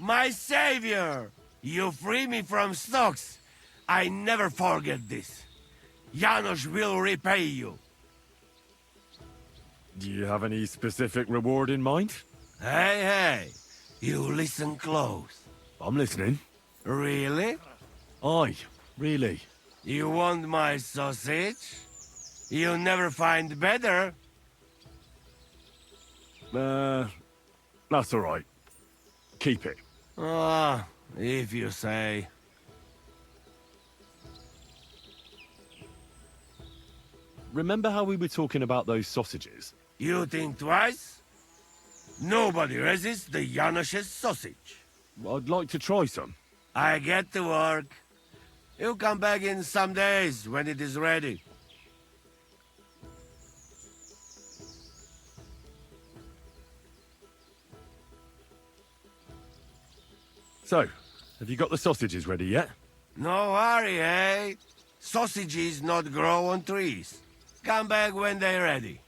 My savior! You free me from stocks. I never forget this. Janos will repay you. Do you have any specific reward in mind? Hey, you listen close. I'm listening. Really? Aye, really. You want my sausage? You'll never find better. That's all right. Keep it. Ah, if you say. Remember how we were talking about those sausages? You think twice? Nobody resists the Janos's sausage. I'd like to try some. I get to work. You come back in some days when it is ready. So, have you got the sausages ready yet? No hurry, eh? Sausages not grow on trees. Come back when they're ready.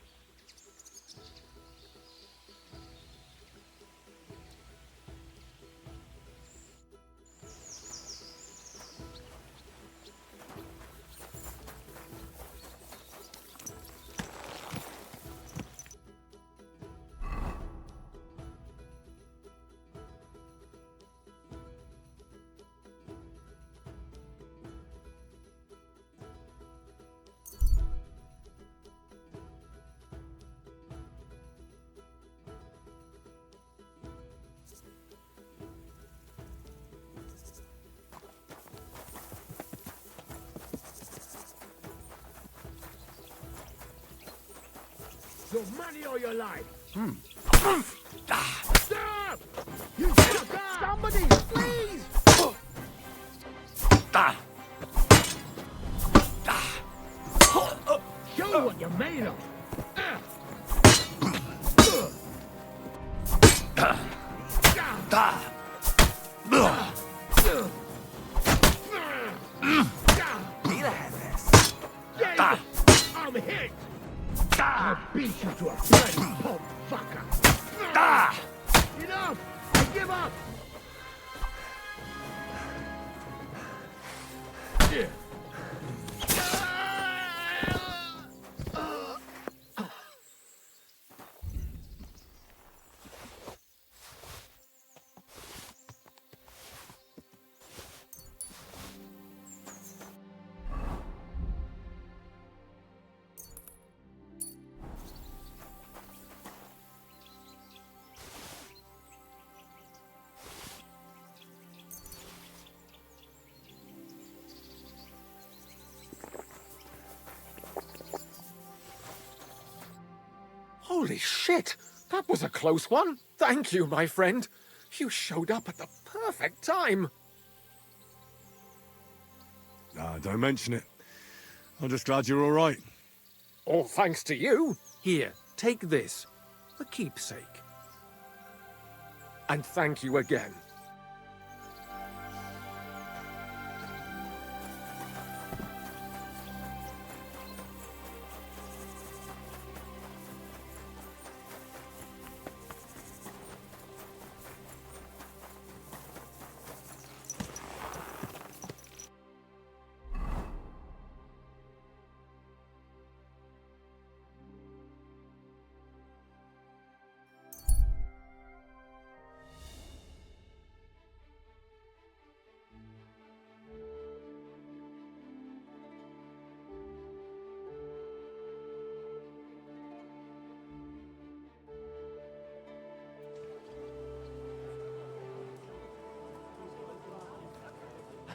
Your money or your life? Ah. Stop! You sucker! Somebody, please! Ah. Show what you're made of. Ah. Ah. I'm hit! I'll beat you to a bloody pulp fucker! Ah. Enough! I give up! Holy shit! That was a close one. Thank you, my friend. You showed up at the perfect time. Nah, don't mention it. I'm just glad you're all right. All thanks to you. Here, take this. A keepsake. And thank you again.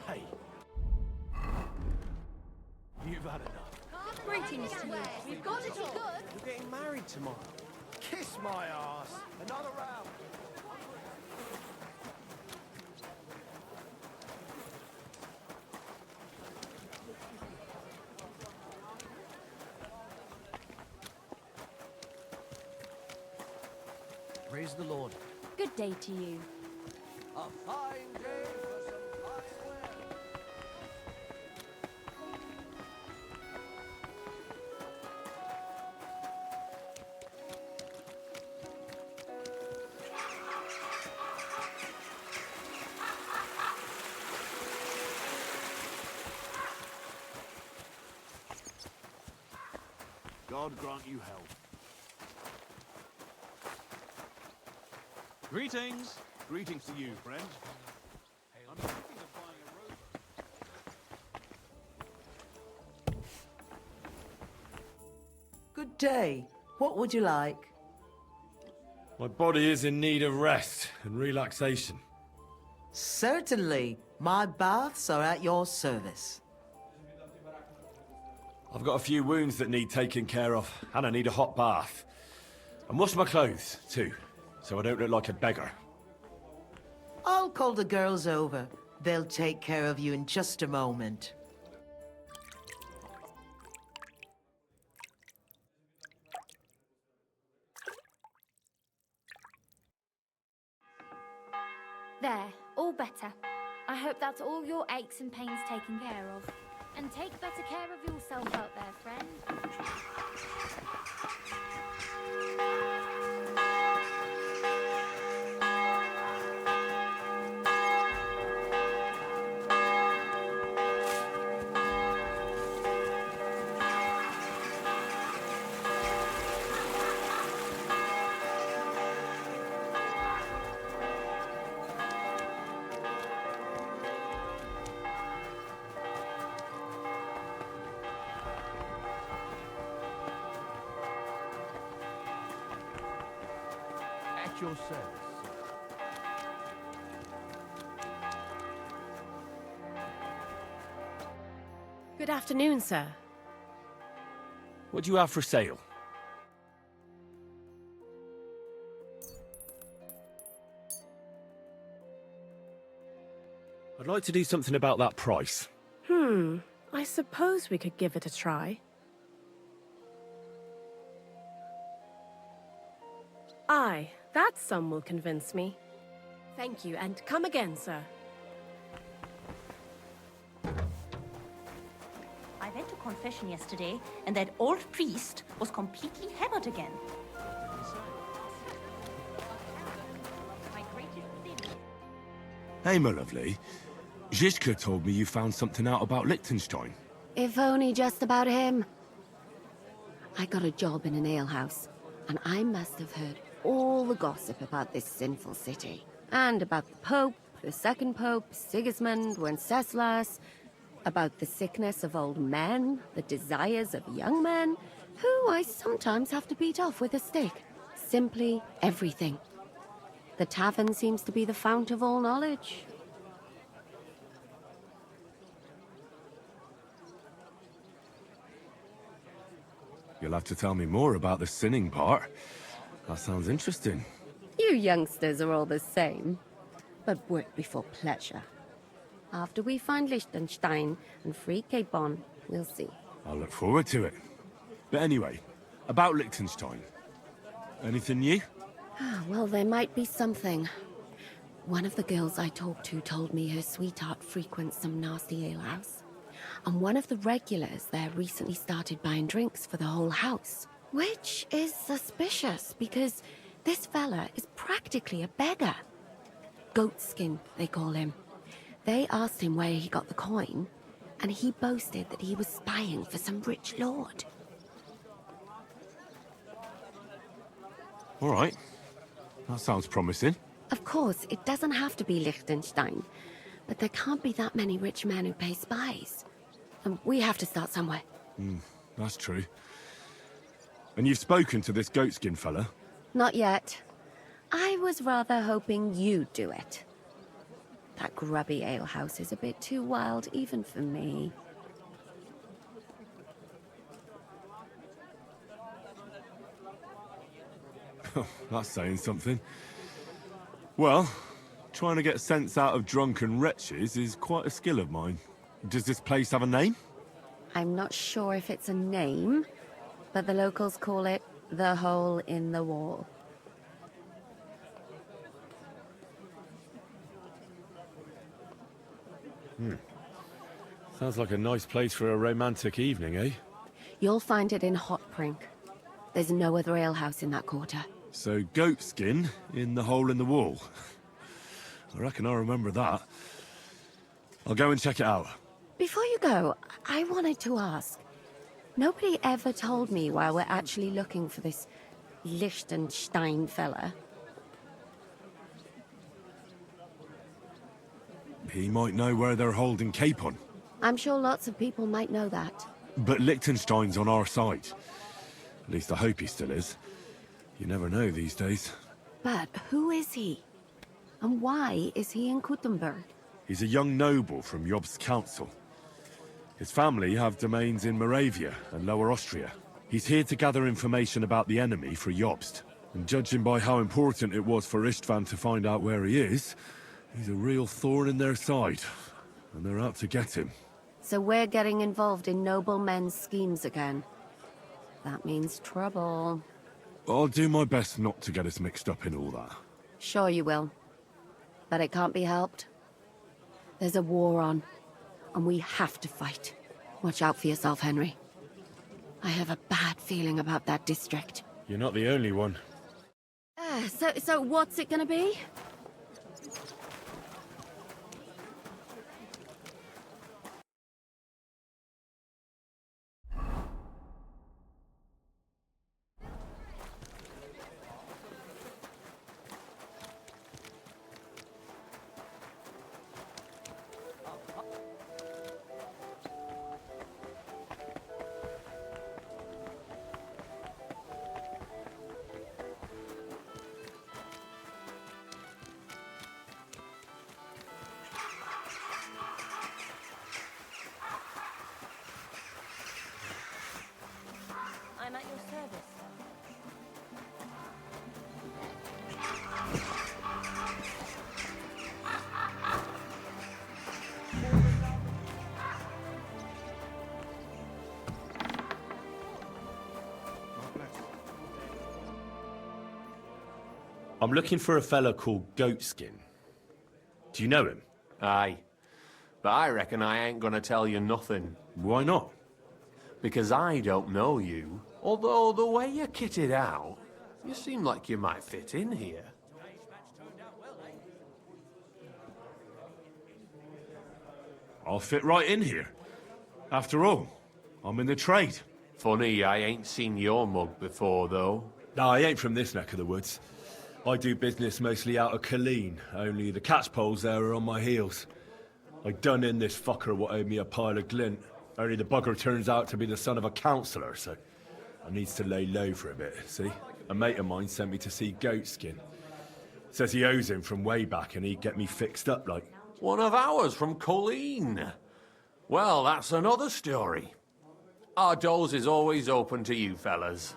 Hey. You've had enough. Greetings to you. We've got it all. You're getting married tomorrow. Kiss my ass. Another round. Praise the Lord. Good day to you. A fine day for some fine weather. God grant you health. Greetings. Greetings to you, friend. I'm thinking of buying a rover. Good day. What would you like? My body is in need of rest and relaxation. Certainly. My baths are at your service. I've got a few wounds that need taking care of, and I need a hot bath. And wash my clothes, too, so I don't look like a beggar. I'll call the girls over. They'll take care of you in just a moment. There, all better. I hope that's all your aches and pains taken care of. And take better care of yourself out there, friend. At your service. Good afternoon, sir. What do you have for sale? I'd like to do something about that price. I suppose we could give it a try. Aye, that sum will convince me. Thank you, and come again, sir. I went to confession yesterday, and that old priest was completely hammered again. My greatest sin. Hey, my lovely. Zizka told me you found something out about Liechtenstein. If only just about him. I got a job in an alehouse, and I must have heard all the gossip about this sinful city. And about the Pope, the second Pope, Sigismund, Wenceslas, about the sickness of old men, the desires of young men, who I sometimes have to beat off with a stick. Simply everything. The tavern seems to be the fount of all knowledge. You'll have to tell me more about the sinning part. That sounds interesting. You youngsters are all the same. But work before pleasure. After we find Liechtenstein and free Cape Bon, we'll see. I'll look forward to it. But anyway, about Liechtenstein. Anything new? Well, there might be something. One of the girls I talked to told me her sweetheart frequents some nasty alehouse. And one of the regulars there recently started buying drinks for the whole house. Which is suspicious, because this fella is practically a beggar. Goatskin, they call him. They asked him where he got the coin, and he boasted that he was spying for some rich lord. All right. That sounds promising. Of course, it doesn't have to be Liechtenstein, but there can't be that many rich men who pay spies. And we have to start somewhere. That's true. And you've spoken to this goatskin fella? Not yet. I was rather hoping you'd do it. That grubby alehouse is a bit too wild even for me. That's saying something. Well, trying to get sense out of drunken wretches is quite a skill of mine. Does this place have a name? I'm not sure if it's a name, but the locals call it the Hole in the Wall. Sounds like a nice place for a romantic evening, eh? You'll find it in Hot Prink. There's no other alehouse in that quarter. So goatskin in the hole in the wall. I reckon I remember that. I'll go and check it out. Before you go, I wanted to ask, Nobody ever told me why we're actually looking for this Liechtenstein fella. He might know where they're holding Capon. I'm sure lots of people might know that. But Liechtenstein's on our side. At least I hope he still is. You never know these days. But who is he? And why is he in Kuttenberg? He's a young noble from Jobst's council. His family have domains in Moravia and Lower Austria. He's here to gather information about the enemy for Jobst. And judging by how important it was for Istvan to find out where he is, he's a real thorn in their side. And they're out to get him. So we're getting involved in noble men's schemes again. That means trouble. I'll do my best not to get us mixed up in all that. Sure you will. But it can't be helped. There's a war on, and we have to fight. Watch out for yourself, Henry. I have a bad feeling about that district. You're not the only one. So what's it gonna be? I'm at your service. I'm looking for a fella called Goatskin. Do you know him? Aye. But I reckon I ain't gonna tell you nothing. Why not? Because I don't know you. Although the way you're kitted out, you seem like you might fit in here. I'll fit right in here. After all, I'm in the trade. Funny, I ain't seen your mug before, though. No, I ain't from this neck of the woods. I do business mostly out of Colleen, only the catchpoles there are on my heels. I done in this fucker what owed me a pile of glint. Only the bugger turns out to be the son of a councillor, so I needs to lay low for a bit, see? A mate of mine sent me to see Goatskin. Says he owes him from way back and he'd get me fixed up like... One of ours from Colleen. Well, that's another story. Our doors is always open to you fellas.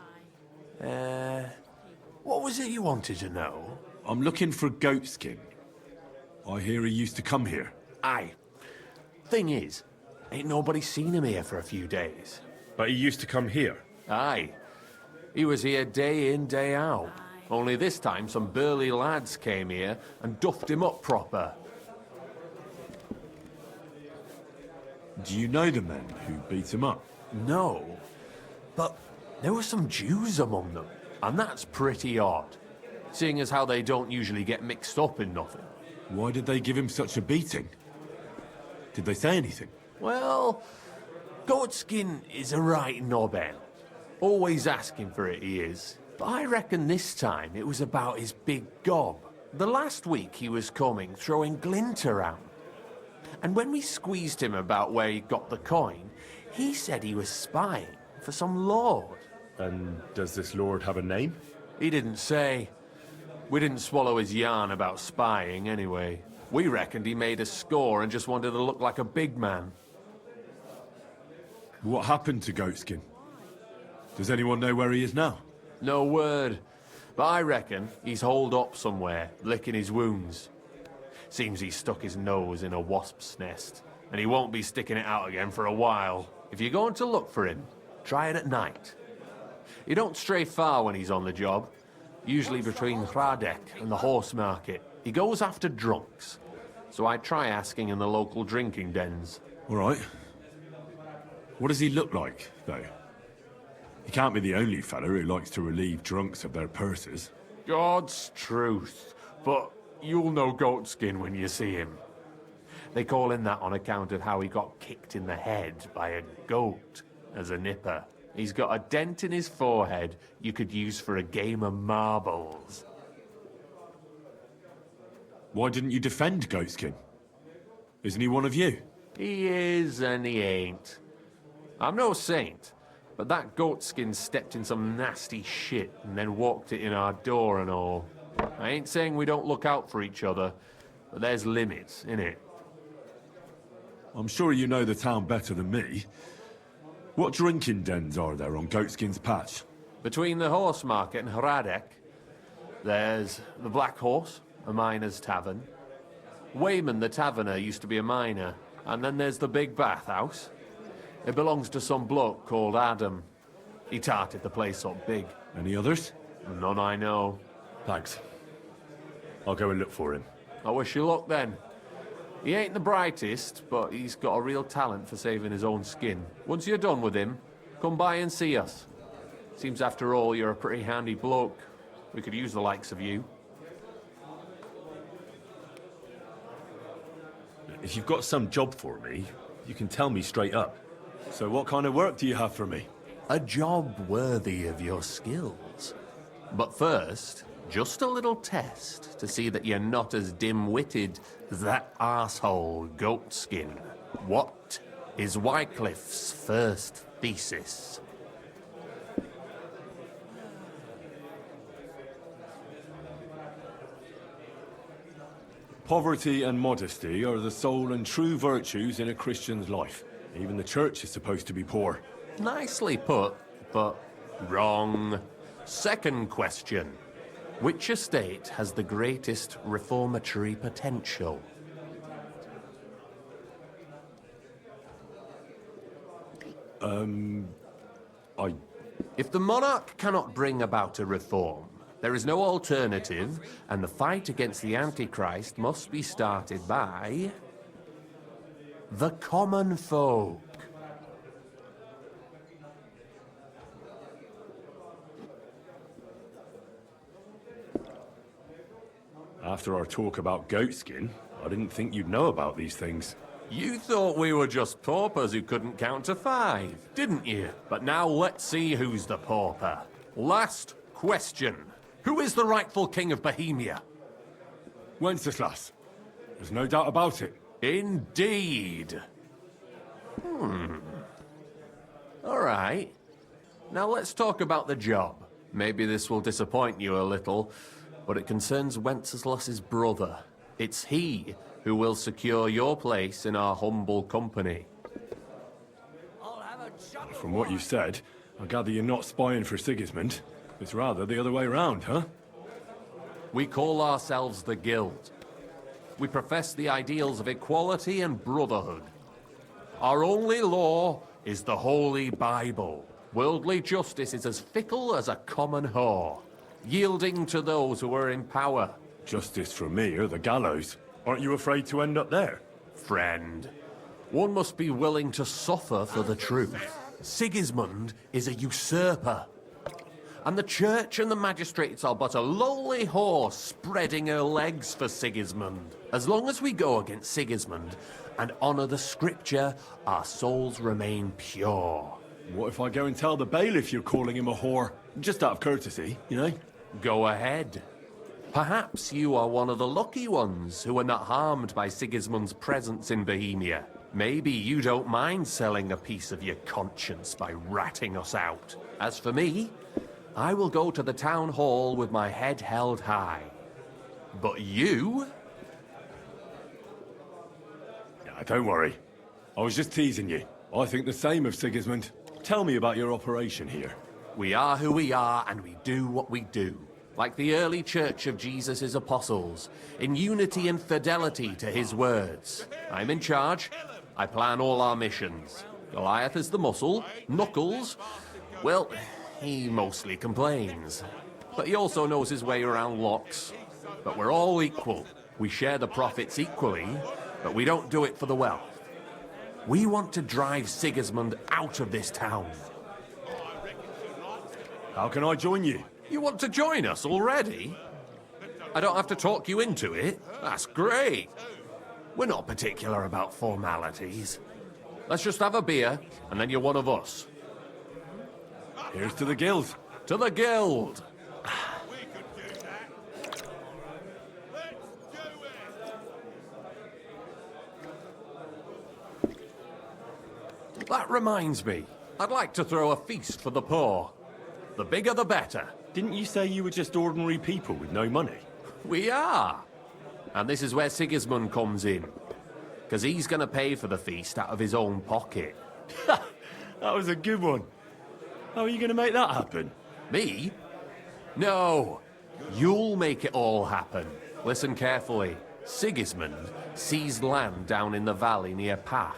What was it you wanted to know? I'm looking for Goatskin. I hear he used to come here. Aye. Thing is, ain't nobody seen him here for a few days. But he used to come here? Aye. He was here day in, day out. Only this time some burly lads came here and duffed him up proper. Do you know the men who beat him up? No. But there were some Jews among them. And that's pretty odd, seeing as how they don't usually get mixed up in nothing. Why did they give him such a beating? Did they say anything? Well, Goatskin is a right knobhead. Always asking for it, he is. But I reckon this time it was about his big gob. The last week he was coming, throwing glint around. And when we squeezed him about where he got the coin, he said he was spying for some lord. And does this lord have a name? He didn't say. We didn't swallow his yarn about spying, anyway. We reckoned he made a score and just wanted to look like a big man. What happened to Goatskin? Does anyone know where he is now? No word. But I reckon he's holed up somewhere, licking his wounds. Seems he stuck his nose in a wasp's nest, and he won't be sticking it out again for a while. If you're going to look for him, try it at night. He don't stray far when he's on the job. Usually between Hradek and the horse market. He goes after drunks. So I try asking in the local drinking dens. All right. What does he look like, though? He can't be the only fella who likes to relieve drunks of their purses. God's truth. But you'll know Goatskin when you see him. They call him that on account of how he got kicked in the head by a goat. as a nipper. He's got a dent in his forehead you could use for a game of marbles. Why didn't you defend Goatskin? Isn't he one of you? He is and he ain't. I'm no saint, but that goatskin stepped in some nasty shit and then walked it in our door and all. I ain't saying we don't look out for each other, but there's limits, innit? I'm sure you know the town better than me. What drinking dens are there on Goatskin's Patch? Between the horse market and Hradek, there's the Black Horse, a miner's tavern. Wayman the taverner used to be a miner, and then there's the Big Bathhouse. It belongs to some bloke called Adam. He tarted the place up big. Any others? None I know. Thanks. I'll go and look for him. I wish you luck then. He ain't the brightest, but he's got a real talent for saving his own skin. Once you're done with him, come by and see us. Seems after all you're a pretty handy bloke. We could use the likes of you. If you've got some job for me, you can tell me straight up. So what kind of work do you have for me? A job worthy of your skills. But first, just a little test to see that you're not as dim-witted as that arsehole Goatskin. What is Wycliffe's first thesis? Poverty and modesty are the sole and true virtues in a Christian's life. Even the church is supposed to be poor. Nicely put, but wrong. Second question. Which estate has the greatest reformatory potential? If the monarch cannot bring about a reform, there is no alternative, and the fight against the Antichrist must be started by the common folk. After our talk about Goatskin, I didn't think you'd know about these things. You thought we were just paupers who couldn't count to 5, didn't you? But now let's see who's the pauper. Last question. Who is the rightful king of Bohemia? Wenceslas. There's no doubt about it. Indeed. All right. Now let's talk about the job. Maybe this will disappoint you a little, but it concerns Wenceslas's brother. It's he who will secure your place in our humble company. From what you said, I gather you're not spying for Sigismund. It's rather the other way around, huh? We call ourselves the Guild. We profess the ideals of equality and brotherhood. Our only law is the Holy Bible. Worldly justice is as fickle as a common whore, yielding to those who are in power. Justice for me or the gallows. Aren't you afraid to end up there? Friend, one must be willing to suffer for the truth. Sigismund is a usurper. And the church and the magistrates are but a lowly horse spreading her legs for Sigismund. As long as we go against Sigismund and honor the scripture, our souls remain pure. What if I go and tell the bailiff you're calling him a whore? Just out of courtesy, you know? Go ahead. Perhaps you are one of the lucky ones who are not harmed by Sigismund's presence in Bohemia. Maybe you don't mind selling a piece of your conscience by ratting us out. As for me, I will go to the town hall with my head held high. But you? Don't worry. I was just teasing you. I think the same of Sigismund. Tell me about your operation here. We are who we are, and we do what we do. Like the early church of Jesus' apostles, in unity and fidelity to his words. I'm in charge. I plan all our missions. Goliath is the muscle. Knuckles, well, he mostly complains. But he also knows his way around locks. But we're all equal. We share the profits equally, but we don't do it for the wealth. We want to drive Sigismund out of this town. How can I join you? You want to join us already? I don't have to talk you into it. That's great. We're not particular about formalities. Let's just have a beer, and then you're one of us. Here's to the guild. To the guild! That reminds me, I'd like to throw a feast for the poor. The bigger the better. Didn't you say you were just ordinary people with no money? We are. And this is where Sigismund comes in. Because he's going to pay for the feast out of his own pocket. That was a good one. How are you going to make that happen? Me? No. You'll make it all happen. Listen carefully. Sigismund seized land down in the valley near Pach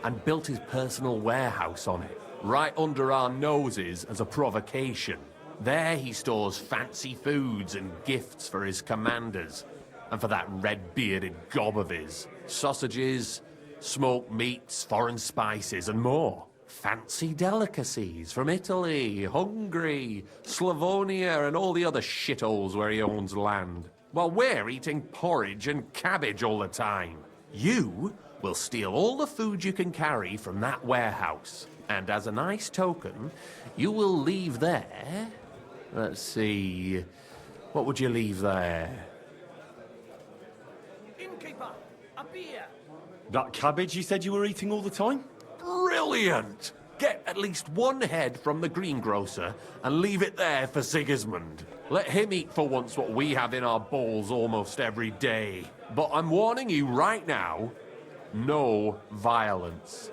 and built his personal warehouse on it, right under our noses as a provocation. There he stores fancy foods and gifts for his commanders, and for that red-bearded gob of his. Sausages, smoked meats, foreign spices, and more. Fancy delicacies from Italy, Hungary, Slavonia, and all the other shitholes where he owns land. While we're eating porridge and cabbage all the time. You will steal all the food you can carry from that warehouse. And as a nice token, you will leave there... Let's see... What would you leave there? Innkeeper, a beer. That cabbage you said you were eating all the time? Brilliant! Get at least one head from the greengrocer and leave it there for Sigismund. Let him eat for once what we have in our bowls almost every day. But I'm warning you right now, no violence.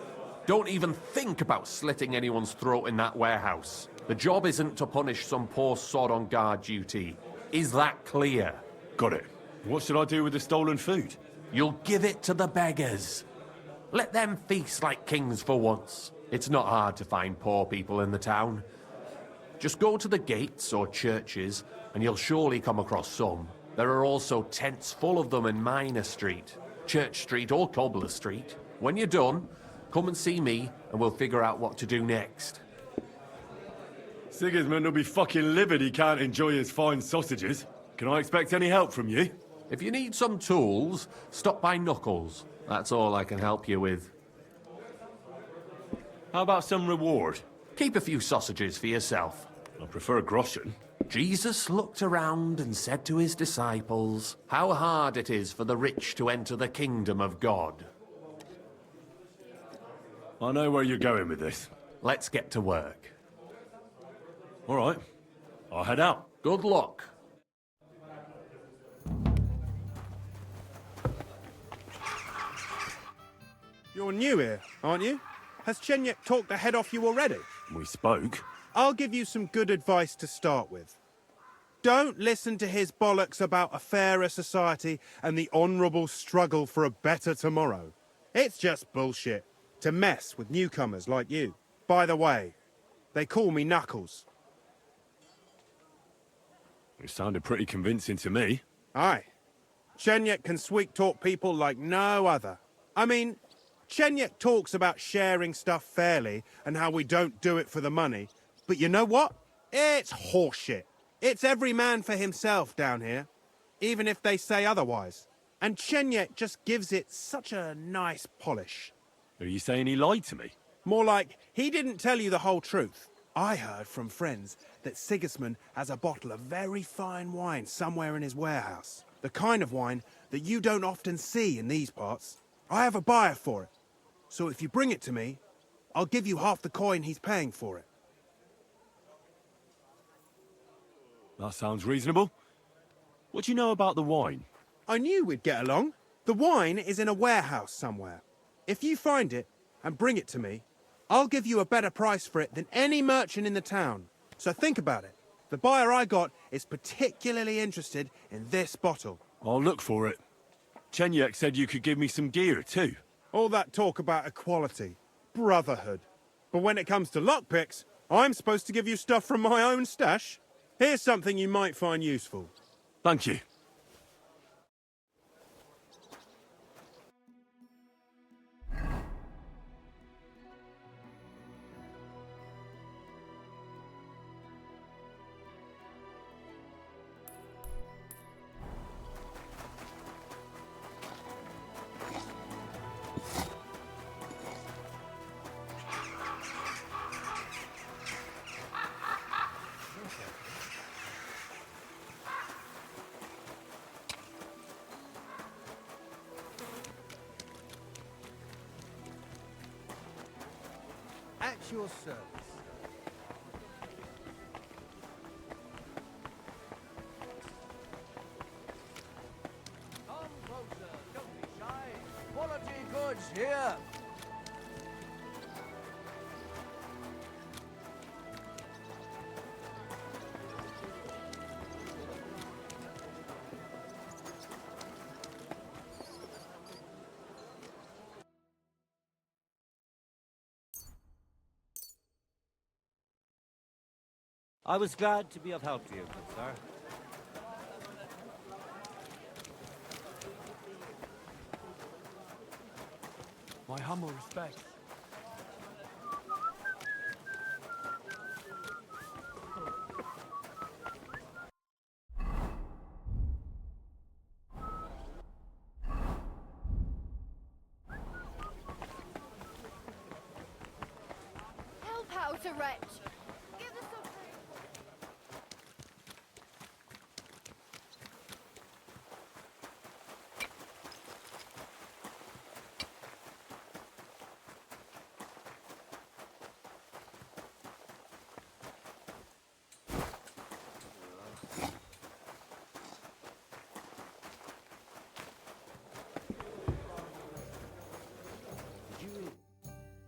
Don't even think about slitting anyone's throat in that warehouse. The job isn't to punish some poor sod on guard duty. Is that clear? Got it. What should I do with the stolen food? You'll give it to the beggars. Let them feast like kings for once. It's not hard to find poor people in the town. Just go to the gates or churches, and you'll surely come across some. There are also tents full of them in Minor Street, Church Street or Cobbler Street. When you're done, come and see me, and we'll figure out what to do next. Sigismund will be fucking livid he can't enjoy his fine sausages. Can I expect any help from you? If you need some tools, stop by Knuckles. That's all I can help you with. How about some reward? Keep a few sausages for yourself. I prefer groschen. Jesus looked around and said to his disciples, how hard it is for the rich to enter the kingdom of God. I know where you're going with this. Let's get to work. All right. I'll head out. Good luck. You're new here, aren't you? Has Chenyek talked the head off you already? We spoke. I'll give you some good advice to start with. Don't listen to his bollocks about a fairer society and the honourable struggle for a better tomorrow. It's just bullshit to mess with newcomers like you. By the way, they call me Knuckles. It sounded pretty convincing to me. Aye. Chenyek can sweet-talk people like no other. I mean, Chenyek talks about sharing stuff fairly and how we don't do it for the money. But you know what? It's horseshit. It's every man for himself down here, even if they say otherwise. And Chenyek just gives it such a nice polish. Are you saying he lied to me? More like, he didn't tell you the whole truth. I heard from friends that Sigismund has a bottle of very fine wine somewhere in his warehouse. The kind of wine that you don't often see in these parts. I have a buyer for it. So if you bring it to me, I'll give you half the coin he's paying for it. That sounds reasonable. What do you know about the wine? I knew we'd get along. The wine is in a warehouse somewhere. If you find it and bring it to me, I'll give you a better price for it than any merchant in the town. So think about it. The buyer I got is particularly interested in this bottle. I'll look for it. Chenyek said you could give me some gear too. All that talk about equality, brotherhood. But when it comes to lockpicks, I'm supposed to give you stuff from my own stash. Here's something you might find useful. Thank you. your service. Come closer, don't be shy. Quality goods here. I was glad to be of help to you, good sir. My humble respects. Help out a wretch! Give us something!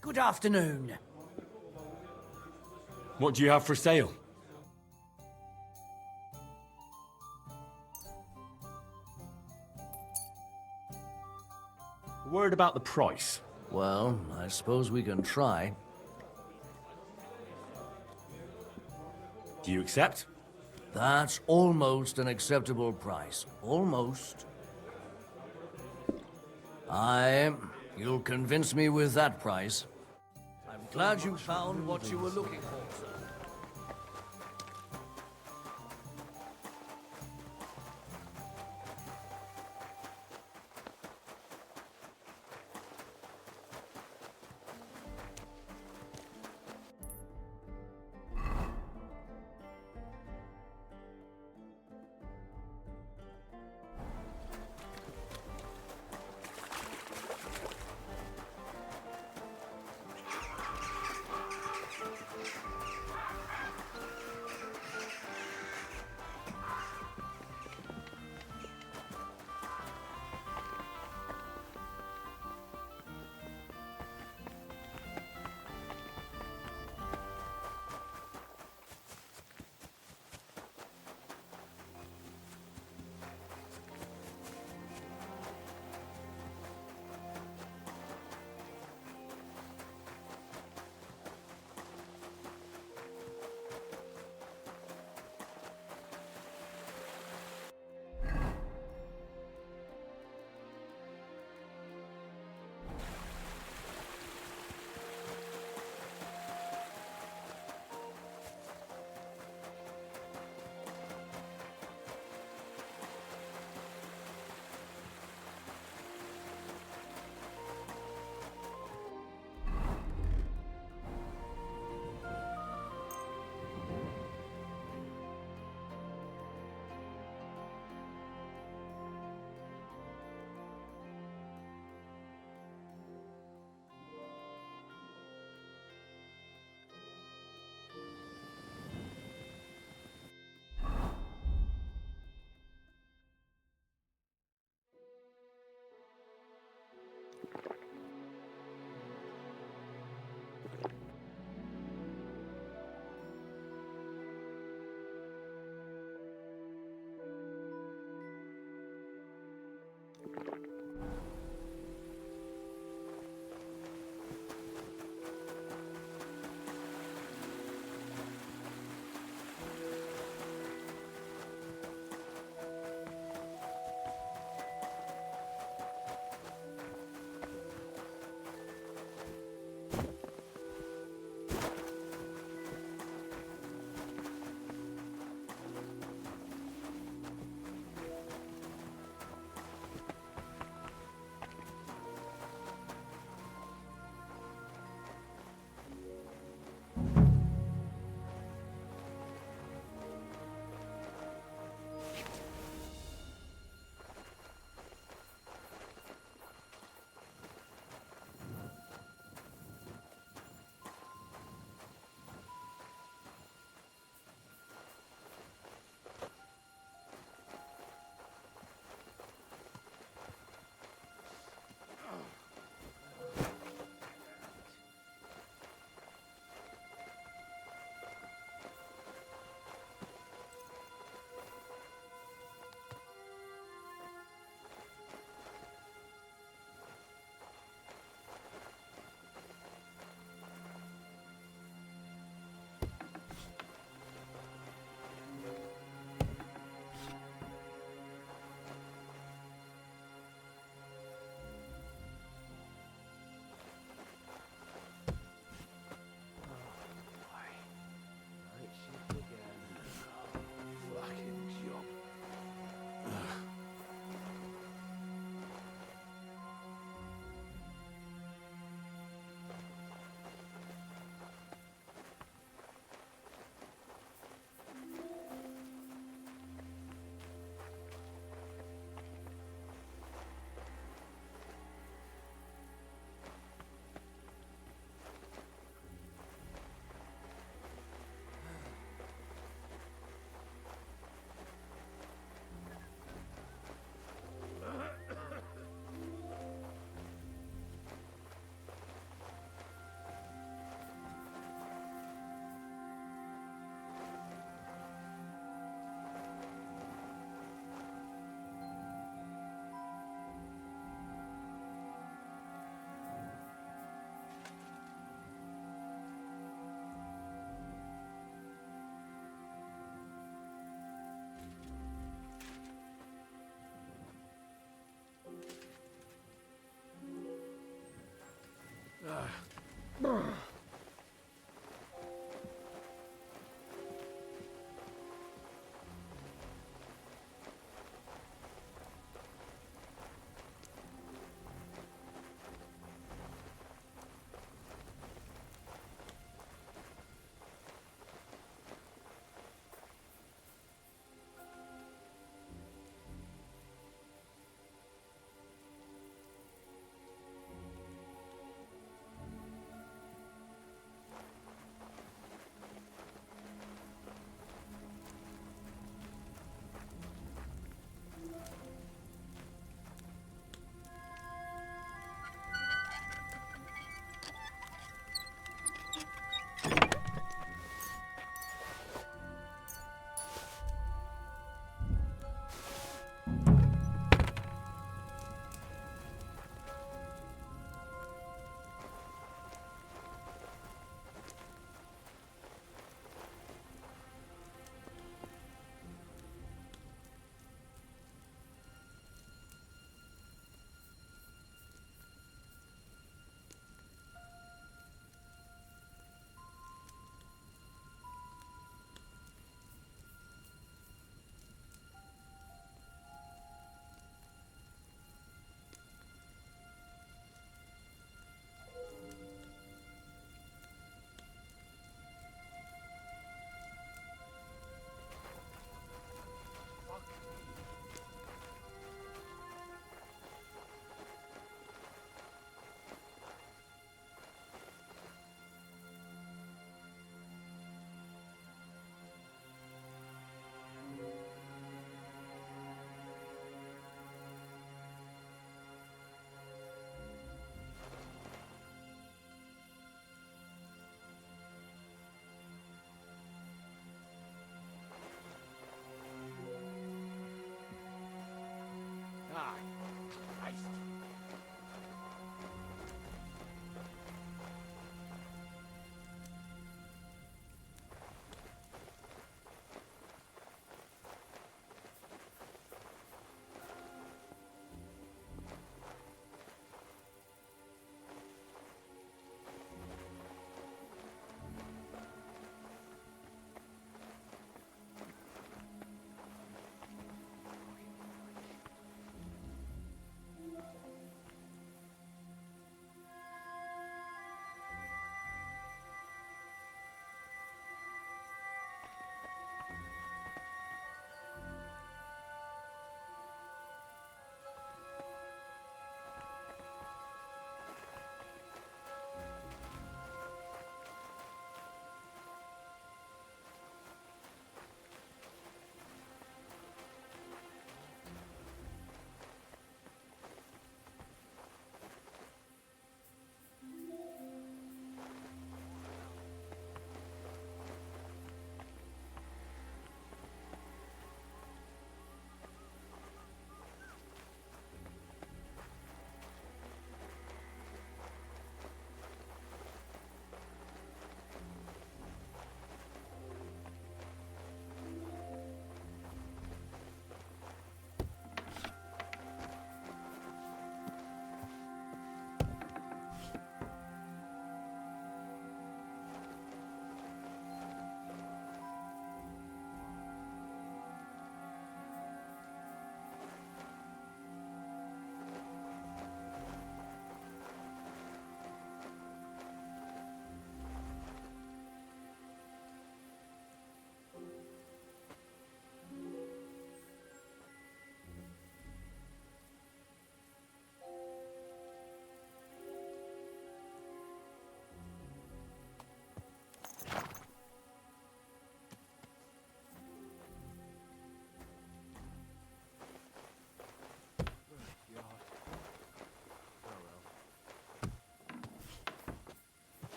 Good afternoon. What do you have for sale? A word about the price. Well, I suppose we can try. Do you accept? That's almost an acceptable price. Almost. You'll convince me with that price. I'm glad you found what you were looking for, sir.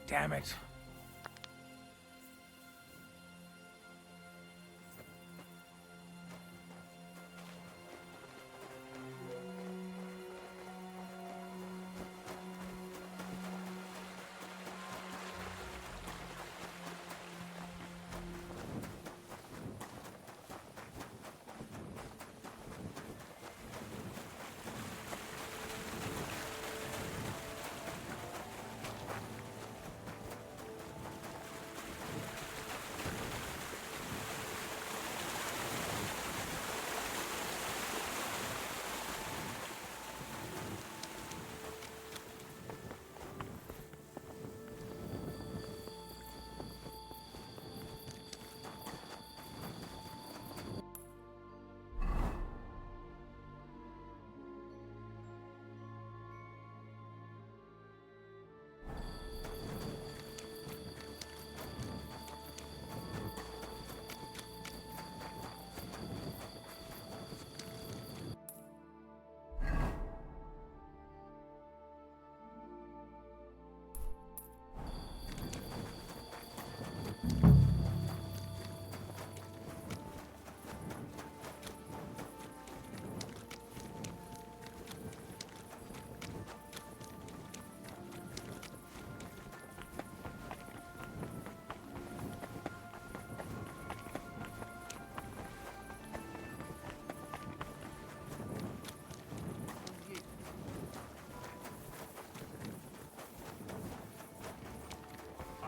Damn it.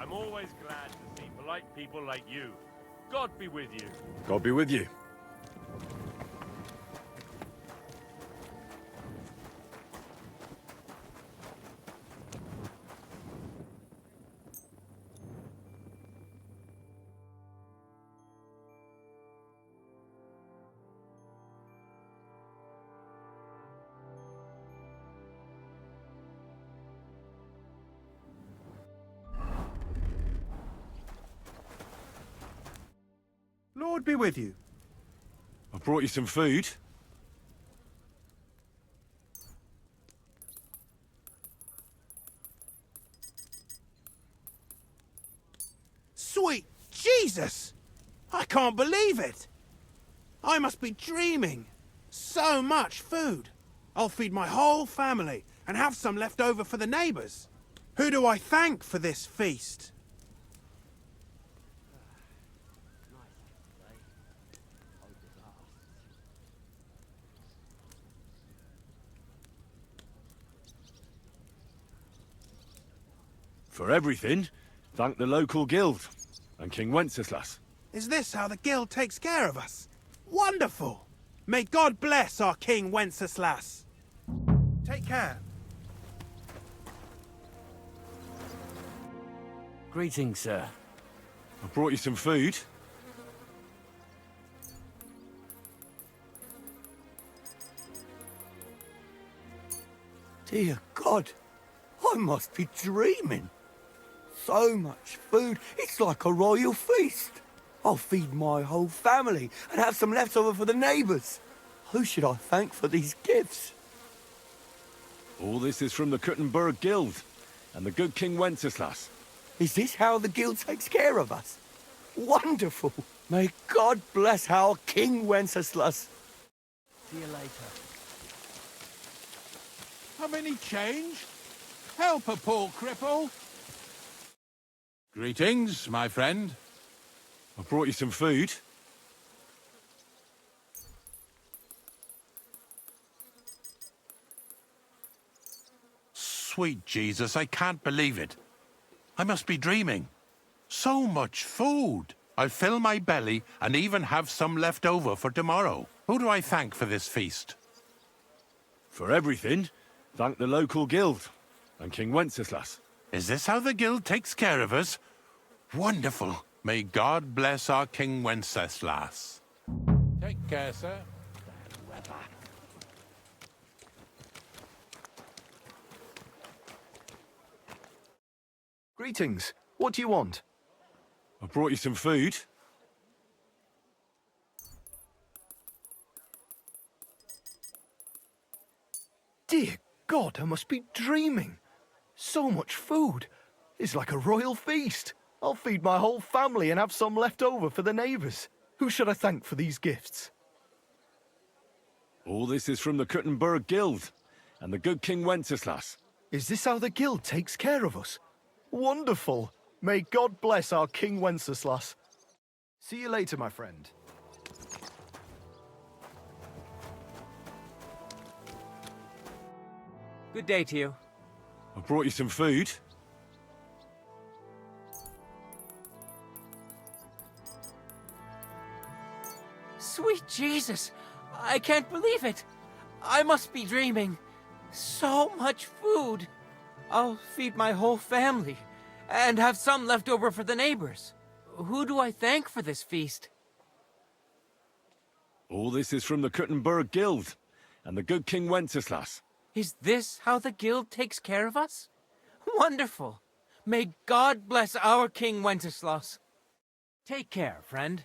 I'm always glad to see polite people like you. God be with you. God be with you. Lord be with you. I brought you some food. Sweet Jesus! I can't believe it! I must be dreaming. So much food. I'll feed my whole family and have some left over for the neighbours. Who do I thank for this feast? For everything, thank the local guild and King Wenceslas. Is this how the guild takes care of us? Wonderful! May God bless our King Wenceslas. Take care. Greetings, sir. I brought you some food. Dear God, I must be dreaming. So much food, it's like a royal feast. I'll feed my whole family and have some left over for the neighbours. Who should I thank for these gifts? All this is from the Kuttenberg Guild and the good King Wenceslas. Is this how the guild takes care of us? Wonderful. May God bless our King Wenceslas. See you later. Have any change? Help a poor cripple. Greetings, my friend. I brought you some food. Sweet Jesus, I can't believe it. I must be dreaming. So much food. I'll fill my belly and even have some left over for tomorrow. Who do I thank for this feast? For everything, thank the local guild and King Wenceslas. Is this how the guild takes care of us? Wonderful. May God bless our King Wenceslas. Take care, sir. Greetings. What do you want? I brought you some food. Dear God, I must be dreaming. So much food. It's like a royal feast. I'll feed my whole family and have some left over for the neighbours. Who should I thank for these gifts? All this is from the Kuttenberg Guild and the good King Wenceslas. Is this how the guild takes care of us? Wonderful. May God bless our King Wenceslas. See you later, my friend. Good day to you. I brought you some food. Sweet Jesus! I can't believe it! I must be dreaming. So much food! I'll feed my whole family, and have some left over for the neighbors. Who do I thank for this feast? All this is from the Kuttenberg Guild and the good King Wenceslas. Is this how the guild takes care of us? Wonderful! May God bless our King Wenceslas. Take care, friend.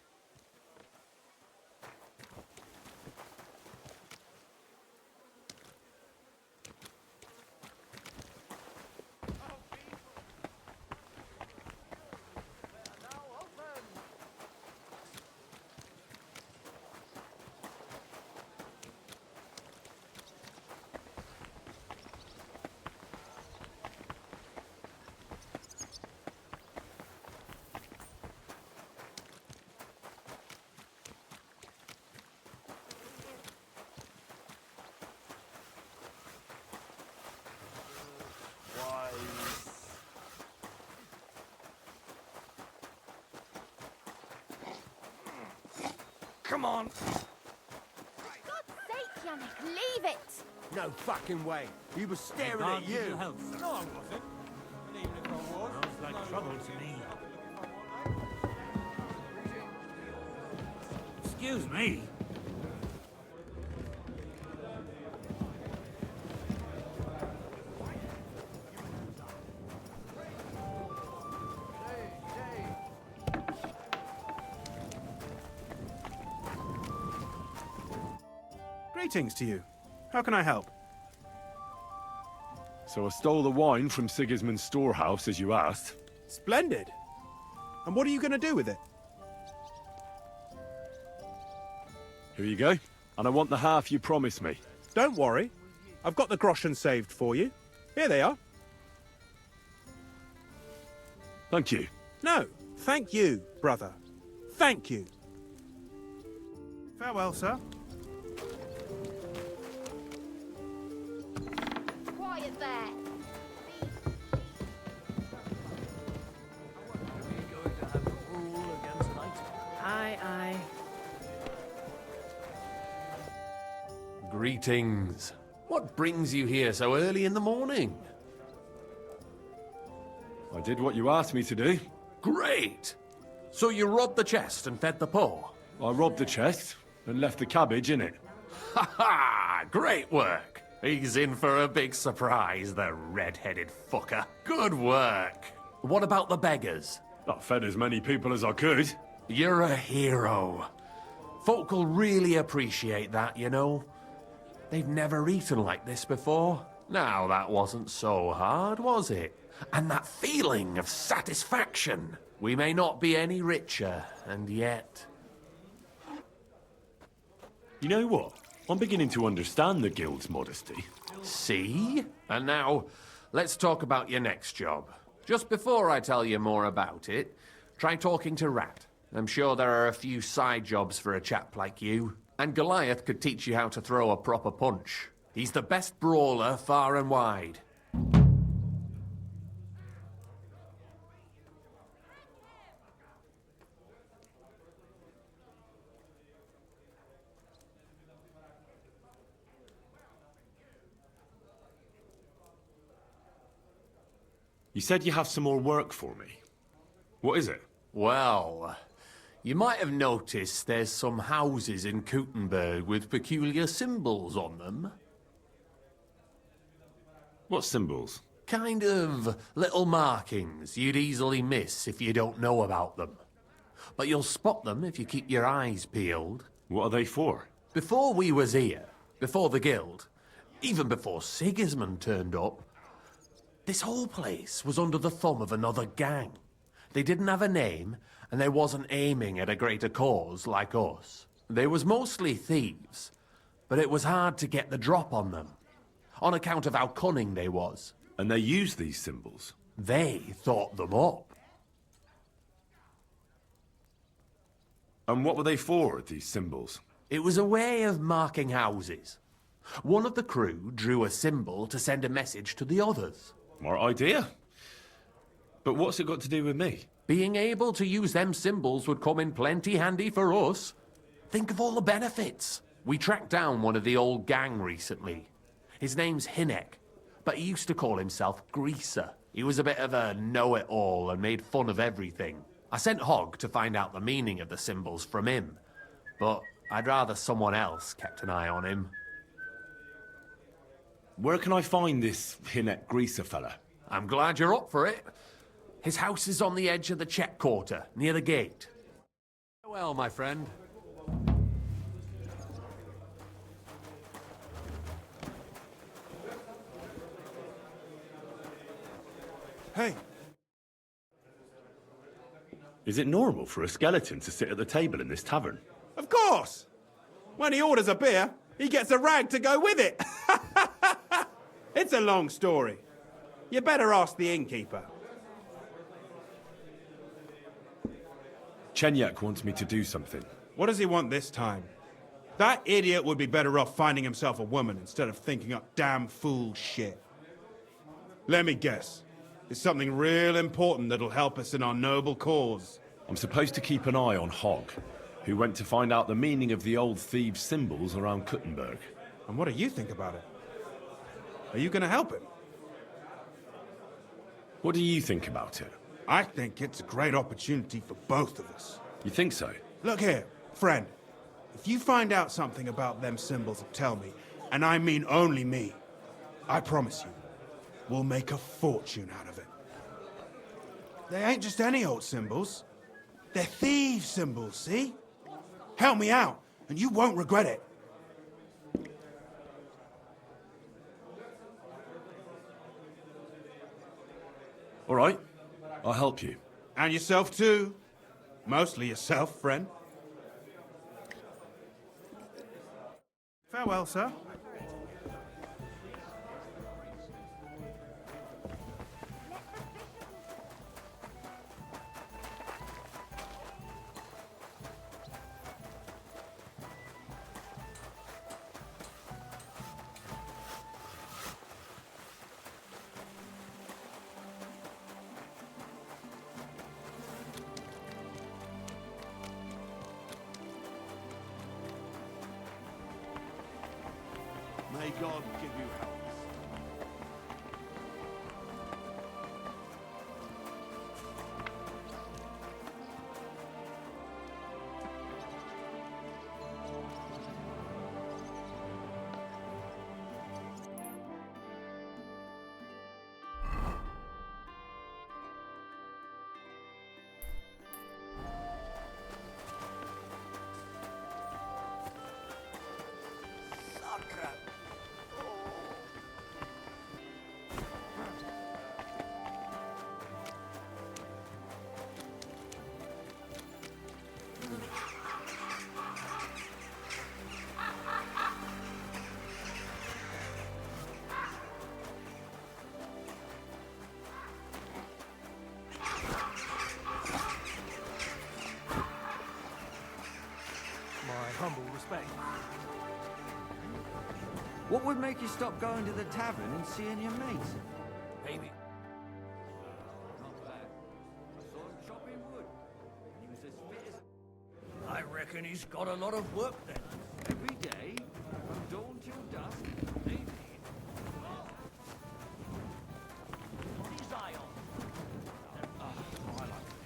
Come on! God's sake, Yannick, leave it! No fucking way. He was staring God at give you. you health, sir. No, I wasn't. And even if I was... Sounds like trouble to me. Excuse me. Greetings to you. How can I help? So I stole the wine from Sigismund's storehouse, as you asked. Splendid. And what are you going to do with it? Here you go. And I want the half you promised me. Don't worry. I've got the groschen saved for you. Here they are. Thank you. No, thank you, brother. Thank you. Farewell, sir. Quiet there! Aye, aye. Greetings. What brings you here so early in the morning? I did what you asked me to do. Great! So you robbed the chest and fed the poor? I robbed the chest and left the cabbage in it. Ha ha! Great work! He's in for a big surprise, the red-headed fucker. Good work! What about the beggars? I fed as many people as I could. You're a hero. Folk will really appreciate that, you know. They've never eaten like this before. Now, that wasn't so hard, was it? And that feeling of satisfaction. We may not be any richer, and yet... You know what? I'm beginning to understand the guild's modesty. See? And now, let's talk about your next job. Just before I tell you more about it, try talking to Rat. I'm sure there are a few side jobs for a chap like you. And Goliath could teach you how to throw a proper punch. He's the best brawler far and wide. You said you have some more work for me. What is it? Well, you might have noticed there's some houses in Kuttenberg with peculiar symbols on them. What symbols? Kind of little markings you'd easily miss if you don't know about them. But you'll spot them if you keep your eyes peeled. What are they for? Before we was here, before the guild, even before Sigismund turned up, This whole place was under the thumb of another gang. They didn't have a name, and they wasn't aiming at a greater cause like us. They was mostly thieves, but it was hard to get the drop on them, on account of how cunning they was. And they used these symbols? They thought them up. And what were they for, these symbols? It was a way of marking houses. One of the crew drew a symbol to send a message to the others. Smart idea. But what's it got to do with me? Being able to use them symbols would come in plenty handy for us. Think of all the benefits. We tracked down one of the old gang recently. His name's Hinek, but he used to call himself Greaser. He was a bit of a know-it-all and made fun of everything. I sent Hogg to find out the meaning of the symbols from him, but I'd rather someone else kept an eye on him. Where can I find this Hinek Greaser fella? I'm glad you're up for it. His house is on the edge of the check quarter, near the gate. Well, my friend. Hey. Is it normal for a skeleton to sit at the table in this tavern? Of course! When he orders a beer, he gets a rag to go with it. It's a long story. You better ask the innkeeper. Chenyak wants me to do something. What does he want this time? That idiot would be better off finding himself a woman instead of thinking up damn fool shit. Let me guess. It's something real important that'll help us in our noble cause. I'm supposed to keep an eye on Hogg, who went to find out the meaning of the old thieves' symbols around Kuttenberg. And what do you think about it? Are you gonna help him? What do you think about it? I think it's a great opportunity for both of us. You think so? Look here, friend. If you find out something about them symbols, tell me. And I mean only me. I promise you, we'll make a fortune out of it. They ain't just any old symbols. They're thieves' symbols, see? Help me out, and you won't regret it. All right, I'll help you. And yourself too. Mostly yourself, friend. Farewell, sir. May God give you help. Humble respect. What would make you stop going to the tavern and seeing your mates? Maybe. Not bad. I saw him chopping wood. He was as fit as... I reckon he's got a lot of work then. Every day, from dawn till dusk, maybe. Put his eye on. I like it.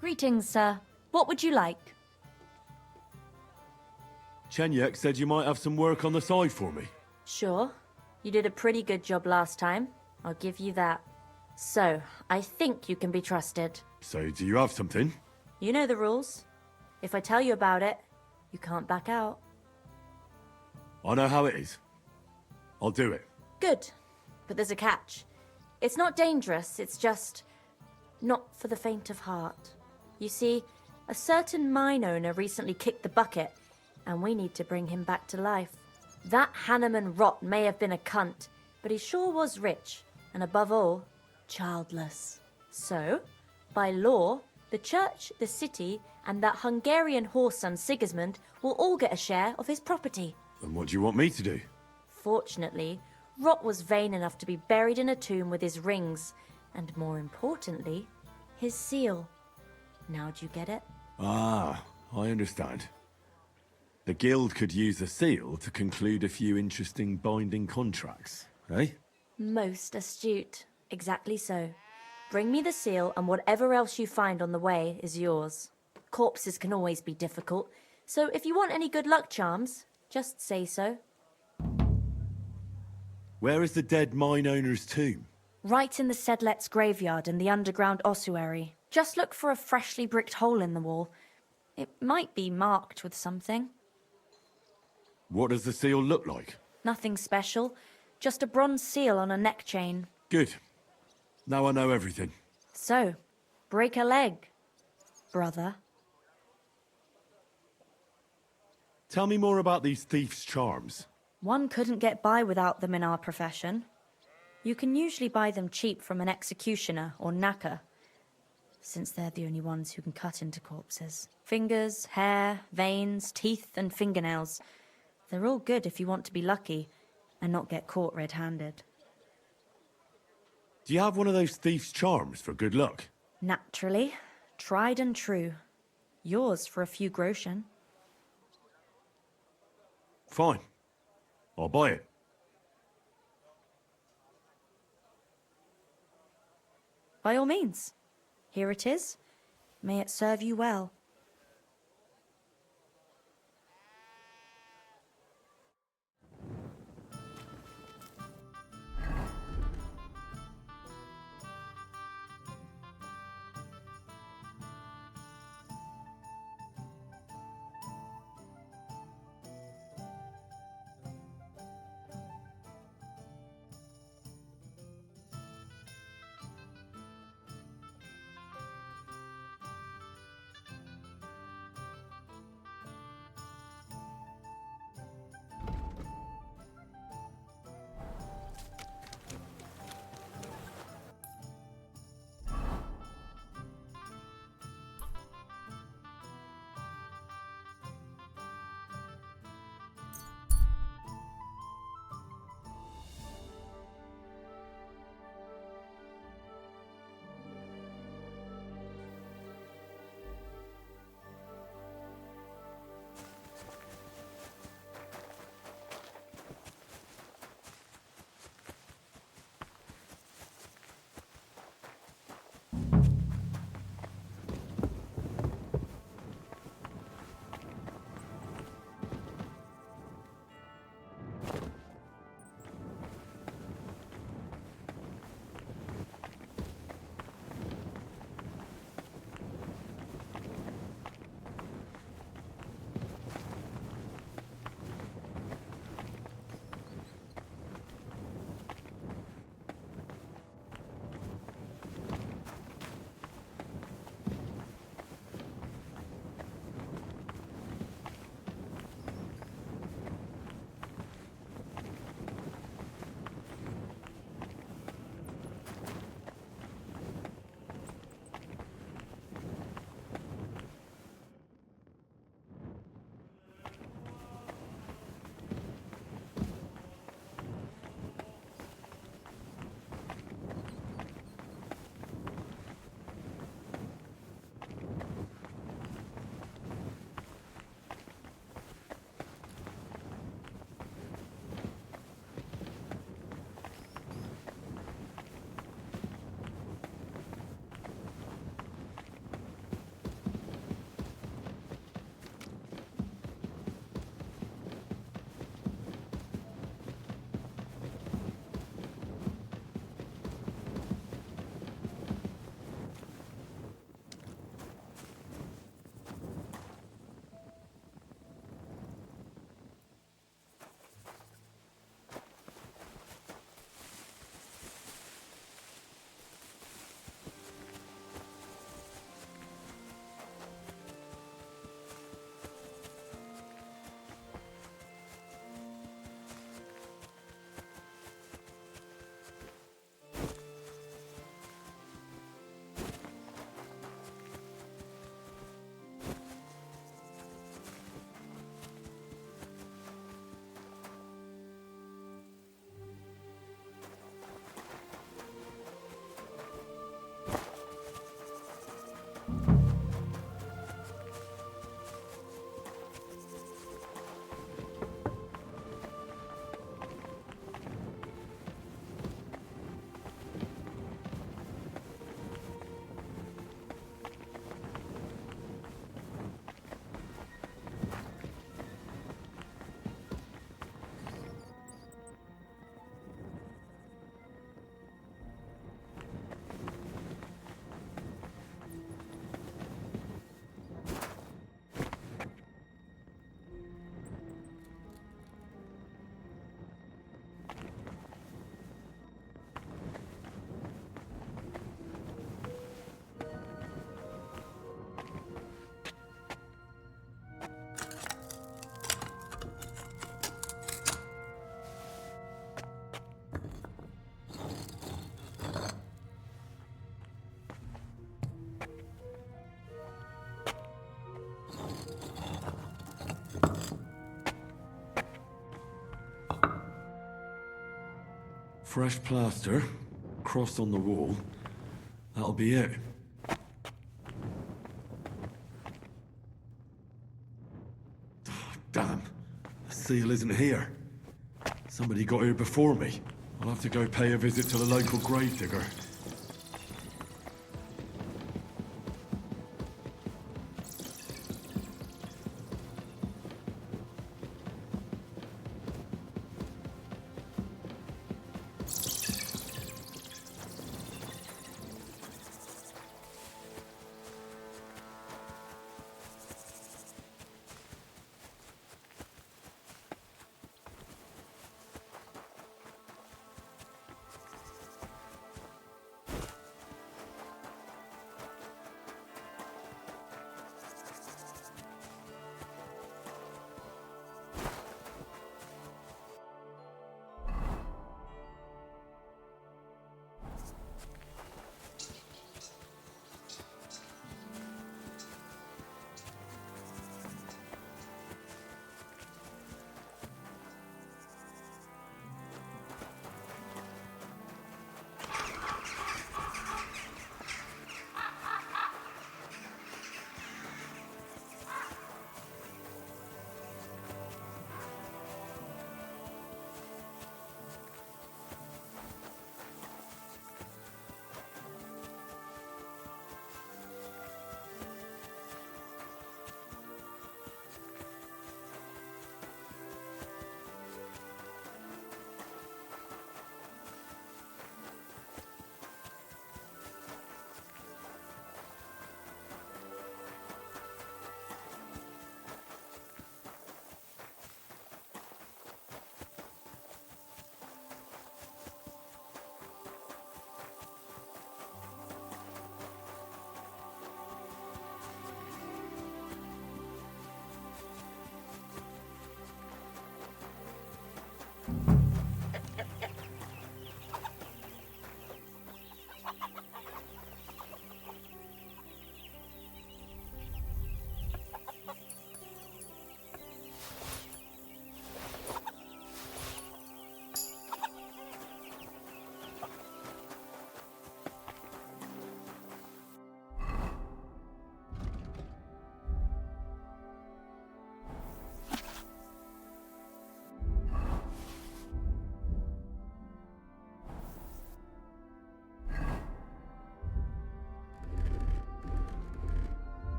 Greetings, sir. What would you like? Chenyek said you might have some work on the side for me. Sure. You did a pretty good job last time. I'll give you that. So, I think you can be trusted. So, do you have something? You know the rules. If I tell you about it, you can't back out. I know how it is. I'll do it. Good. But there's a catch. It's not dangerous, it's just not for the faint of heart. You see, a certain mine owner recently kicked the bucket, and we need to bring him back to life. That Hanneman rot may have been a cunt, but he sure was rich, and above all, childless. So, by law, the church, the city, and that Hungarian horse son Sigismund will all get a share of his property. And what do you want me to do? Fortunately, Rot was vain enough to be buried in a tomb with his rings, and more importantly, his seal. Now do you get it? Ah, I understand. The guild could use the seal to conclude a few interesting binding contracts, eh? Most astute. Exactly so. Bring me the seal, and whatever else you find on the way is yours. Corpses can always be difficult, so if you want any good luck charms, just say so. Where is the dead mine owner's tomb? Right in the Sedlets graveyard in the underground ossuary. Just look for a freshly bricked hole in the wall. It might be marked with something. What does the seal look like? Nothing special. Just a bronze seal on a neck chain. Good. Now I know everything. So, break a leg, brother. Tell me more about these thieves' charms. One couldn't get by without them in our profession. You can usually buy them cheap from an executioner or knacker, since they're the only ones who can cut into corpses. Fingers, hair, veins, teeth, and fingernails. They're all good if you want to be lucky and not get caught red-handed. Do you have one of those thieves' charms for good luck? Naturally. Tried and true. Yours for a few groschen. Fine. I'll buy it. By all means. Here it is. May it serve you well. Fresh plaster, cross on the wall. That'll be it. Damn, the seal isn't here. Somebody got here before me. I'll have to go pay a visit to the local gravedigger.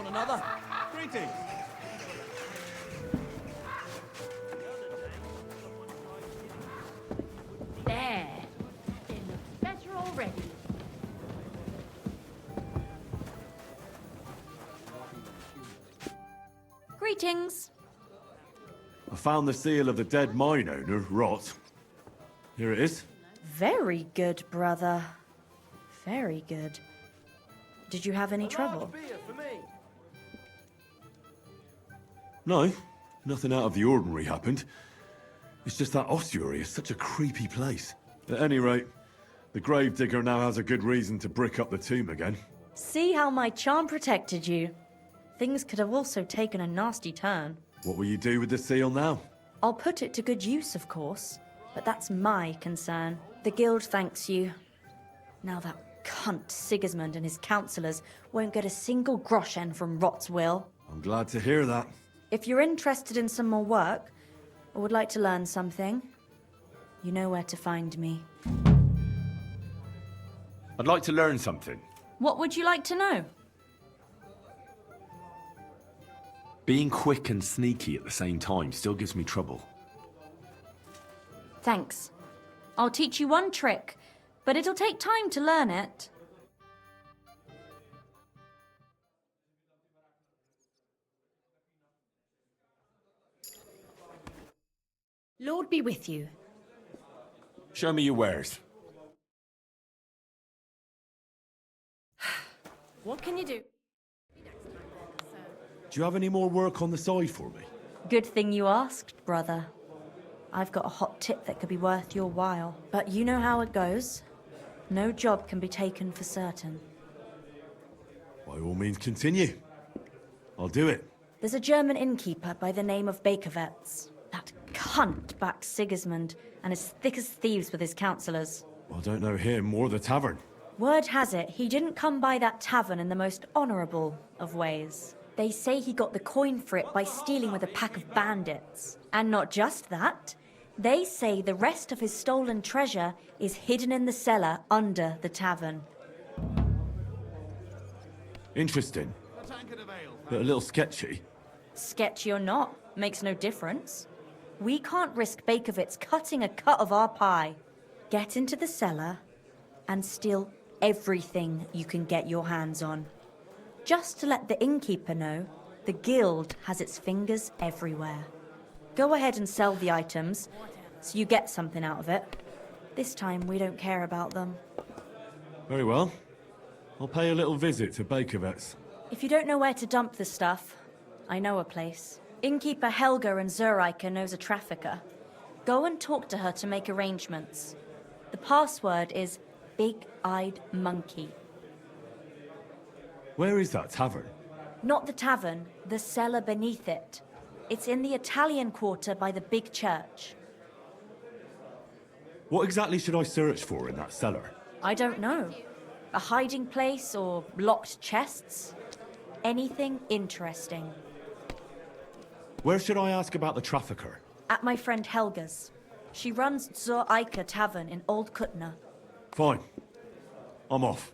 Another. Greetings. There. It looks better already. Greetings. I found the seal of the dead mine owner, Rot. Here it is. Very good, brother. Very good. Did you have any trouble? No, nothing out of the ordinary happened. It's just that ossuary is such a creepy place. At any rate, the gravedigger now has a good reason to brick up the tomb again. See how my charm protected you. Things could have also taken a nasty turn. What will you do with the seal now? I'll put it to good use, of course. But that's my concern. The guild thanks you. Now that cunt Sigismund and his councillors won't get a single groschen from Rot's will. I'm glad to hear that. If you're interested in some more work, or would like to learn something, you know where to find me. I'd like to learn something. What would you like to know? Being quick and sneaky at the same time still gives me trouble. Thanks. I'll teach you one trick but it'll take time to learn it. Lord be with you. Show me your wares. What can you do? Do you have any more work on the side for me? Good thing you asked, brother. I've got a hot tip that could be worth your while. But you know how it goes. No job can be taken for certain. By all means, continue. I'll do it. There's a German innkeeper by the name of Bakervetz. That cunt backed Sigismund and is thick as thieves with his councillors. I don't know him or the tavern. Word has it, he didn't come by that tavern in the most honourable of ways. They say he got the coin for it by stealing with a pack of bandits. And not just that, they say the rest of his stolen treasure is hidden in the cellar under the tavern. Interesting. But a little sketchy. Sketchy or not, makes no difference. We can't risk Bakervitz cutting a cut of our pie. Get into the cellar and steal everything you can get your hands on. Just to let the innkeeper know, the guild has its fingers everywhere. Go ahead and sell the items, so you get something out of it. This time, we don't care about them. Very well. I'll pay a little visit to Bakervetz. If you don't know where to dump the stuff, I know a place. Innkeeper Helga in Zurich knows a trafficker. Go and talk to her to make arrangements. The password is Big-Eyed Monkey. Where is that tavern? Not the tavern, the cellar beneath it. It's in the Italian quarter by the big church. What exactly should I search for in that cellar? I don't know. A hiding place or locked chests? Anything interesting. Where should I ask about the trafficker? At my friend Helga's. She runs Zur Eiker Tavern in Old Kutna. Fine. I'm off.